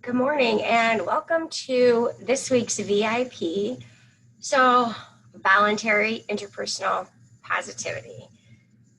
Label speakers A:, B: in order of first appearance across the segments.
A: Good morning and welcome to this week's VIP. So, voluntary interpersonal positivity.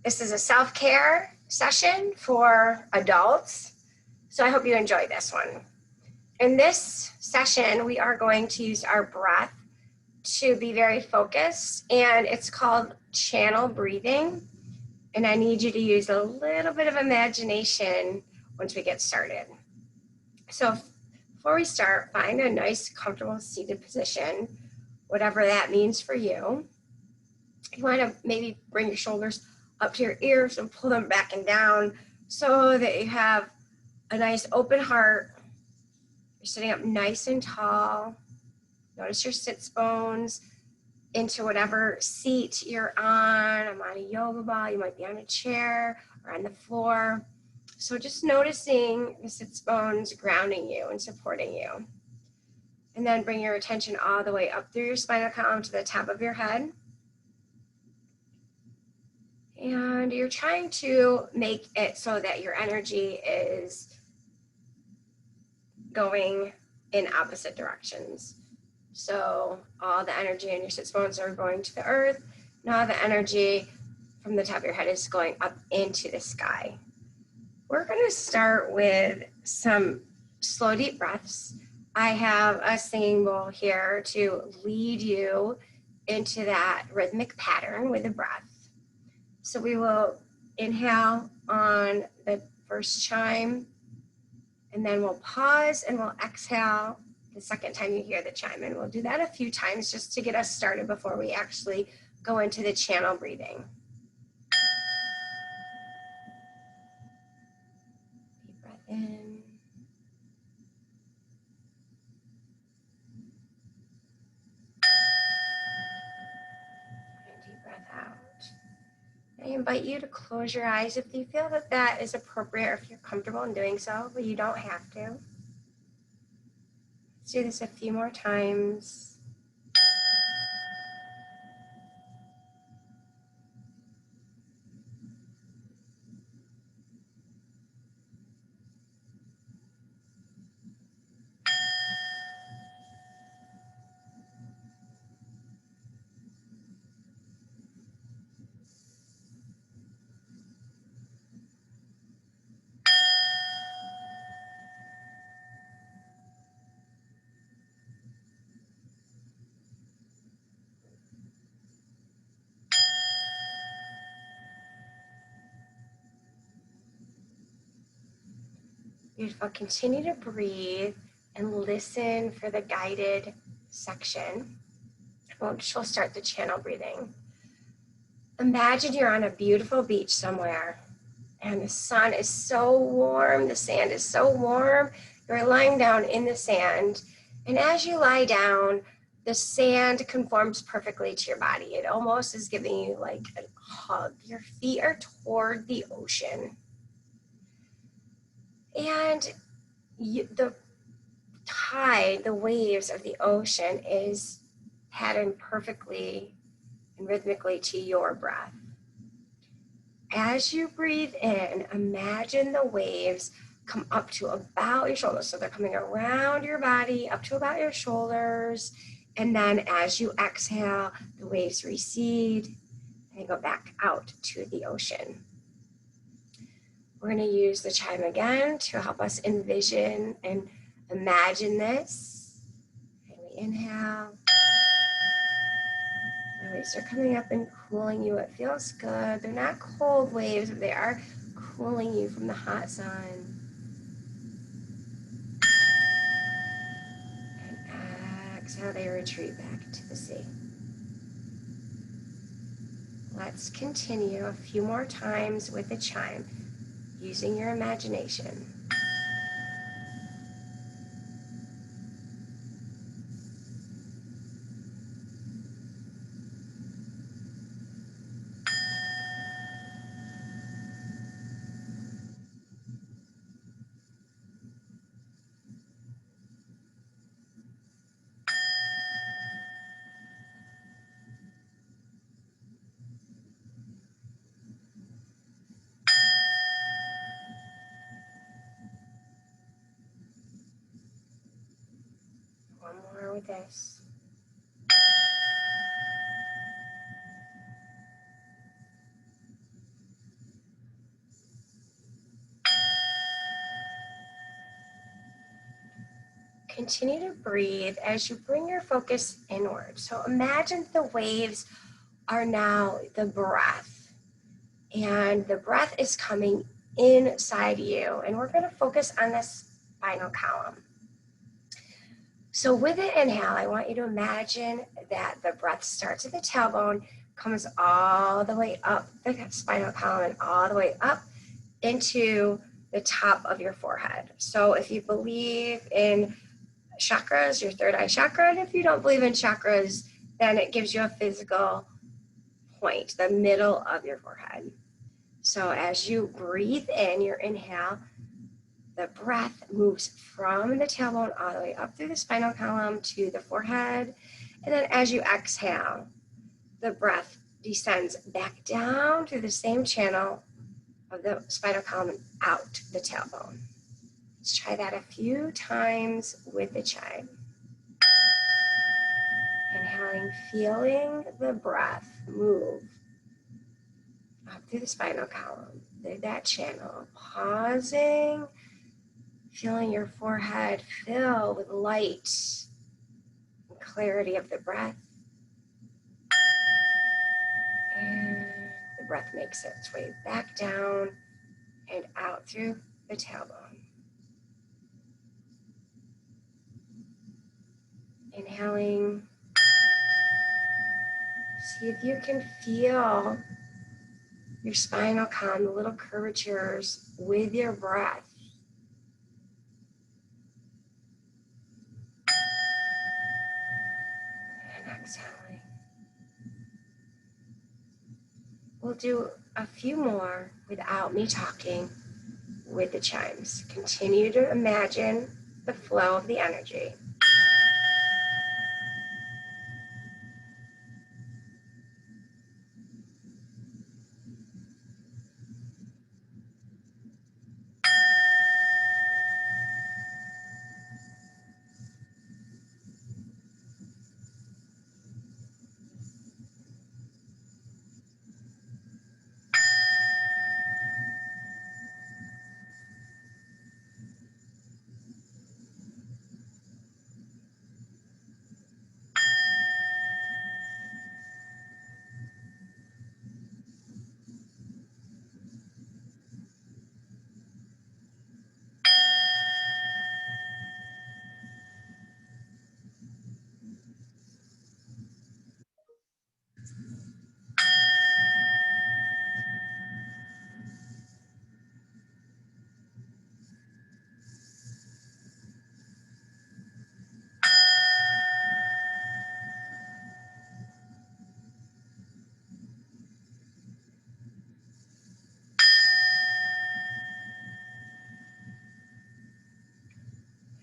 A: This is a self-care session for adults. So, I hope you enjoy this one. In this session, we are going to use our breath to be very focused, and it's called channel breathing. And I need you to use a little bit of imagination once we get started. So, before we start, find a nice, comfortable seated position, whatever that means for you. You want to maybe bring your shoulders up to your ears and pull them back and down so that you have a nice open heart. You're sitting up nice and tall. Notice your sits bones into whatever seat you're on. I'm on a yoga ball. You might be on a chair or on the floor. So just noticing the sits bones grounding you and supporting you. And then bring your attention all the way up through your spinal column to the top of your head. And you're trying to make it so that your energy is going in opposite directions. So all the energy in your sits bones are going to the earth. Now the energy from the top of your head is going up into the sky. We're going to start with some slow, deep breaths. I have a singing bowl here to lead you into that rhythmic pattern with the breath. So we will inhale on the first chime, and then we'll pause and we'll exhale the second time you hear the chime. And we'll do that a few times just to get us started before we actually go into the channel breathing. Deep breath in. I invite you to close your eyes if you feel that that is appropriate or if you're comfortable in doing so, but you don't have to. Let's do this a few more times. Beautiful. Continue to breathe and listen for the guided section. We'll start the channel breathing. Imagine you're on a beautiful beach somewhere and the sun is so warm, the sand is so warm, you're lying down in the sand, and as you lie down, the sand conforms perfectly to your body. It almost is giving you like a hug. Your feet are toward the ocean. And the tide, the waves of the ocean is patterned perfectly and rhythmically to your breath. As you breathe in, imagine the waves come up to about your shoulders. So they're coming around your body up to about your shoulders. And then as you exhale, the waves recede and they go back out to the ocean. We're going to use the chime again to help us envision and imagine this. And we inhale. The waves are coming up and cooling you. It feels good. They're not cold waves, but they are cooling you from the hot sun. And exhale, they retreat back to the sea. Let's continue a few more times with the chime, using your imagination. with this. Continue to breathe as you bring your focus inward. So imagine the waves are now the breath, and the breath is coming inside you. And we're going to focus on this spinal column. So with the inhale, I want you to imagine that the breath starts at the tailbone, comes all the way up the spinal column and all the way up into the top of your forehead. So if you believe in chakras, your third eye chakra, and if you don't believe in chakras, then it gives you a physical point, the middle of your forehead. So as you breathe in your inhale, the breath moves from the tailbone all the way up through the spinal column to the forehead. And then as you exhale, the breath descends back down through the same channel of the spinal column and out the tailbone. Let's try that a few times with the chime. Inhaling, feeling the breath move up through the spinal column, through that channel. Pausing, feeling your forehead fill with light and clarity of the breath. And the breath makes its way back down and out through the tailbone. Inhaling. See if you can feel your spinal column, the little curvatures with your breath. And exhaling. We'll do a few more without me talking with the chimes. Continue to imagine the flow of the energy.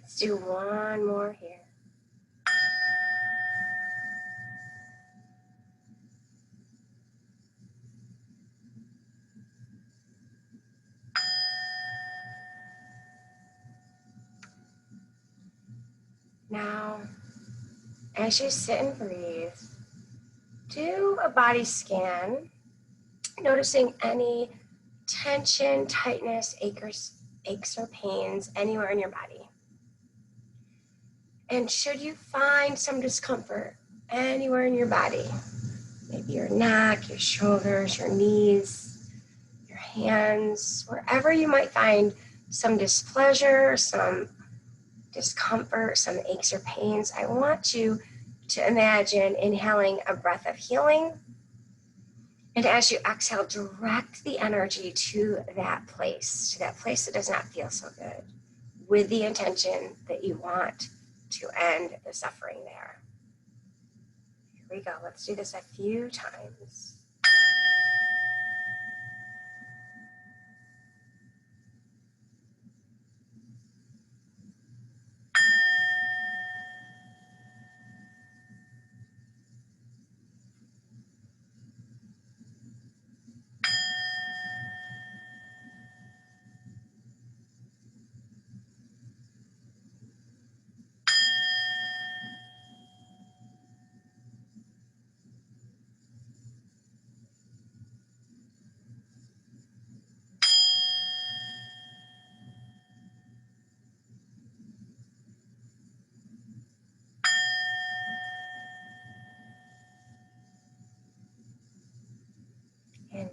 A: Let's do one more here. Now, as you sit and breathe, do a body scan, noticing any tension, tightness, aches or pains anywhere in your body. And should you find some discomfort anywhere in your body, maybe your neck, your shoulders, your knees, your hands, wherever you might find some displeasure, some discomfort, some aches or pains, I want you to imagine inhaling a breath of healing. And as you exhale, direct the energy to that place that does not feel so good, with the intention that you want to end the suffering there. Here we go. Let's do this a few times.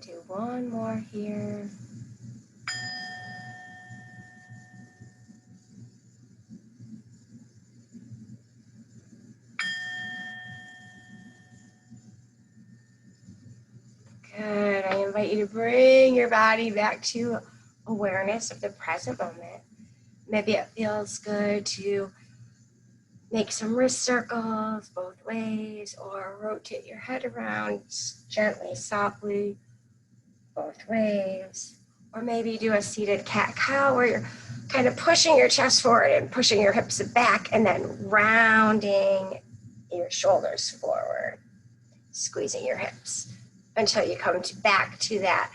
A: do one more here. Good. I invite you to bring your body back to awareness of the present moment. Maybe it feels good to make some wrist circles both ways, or rotate your head around gently, softly, both ways. Or maybe do a seated cat-cow where you're kind of pushing your chest forward and pushing your hips back and then rounding your shoulders forward, squeezing your hips until you come back to that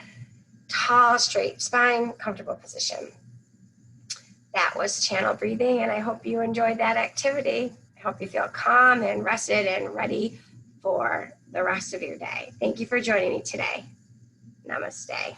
A: tall, straight spine, comfortable position. That was channel breathing, and I hope you enjoyed that activity. I hope you feel calm and rested and ready for the rest of your day. Thank you for joining me today. Namaste.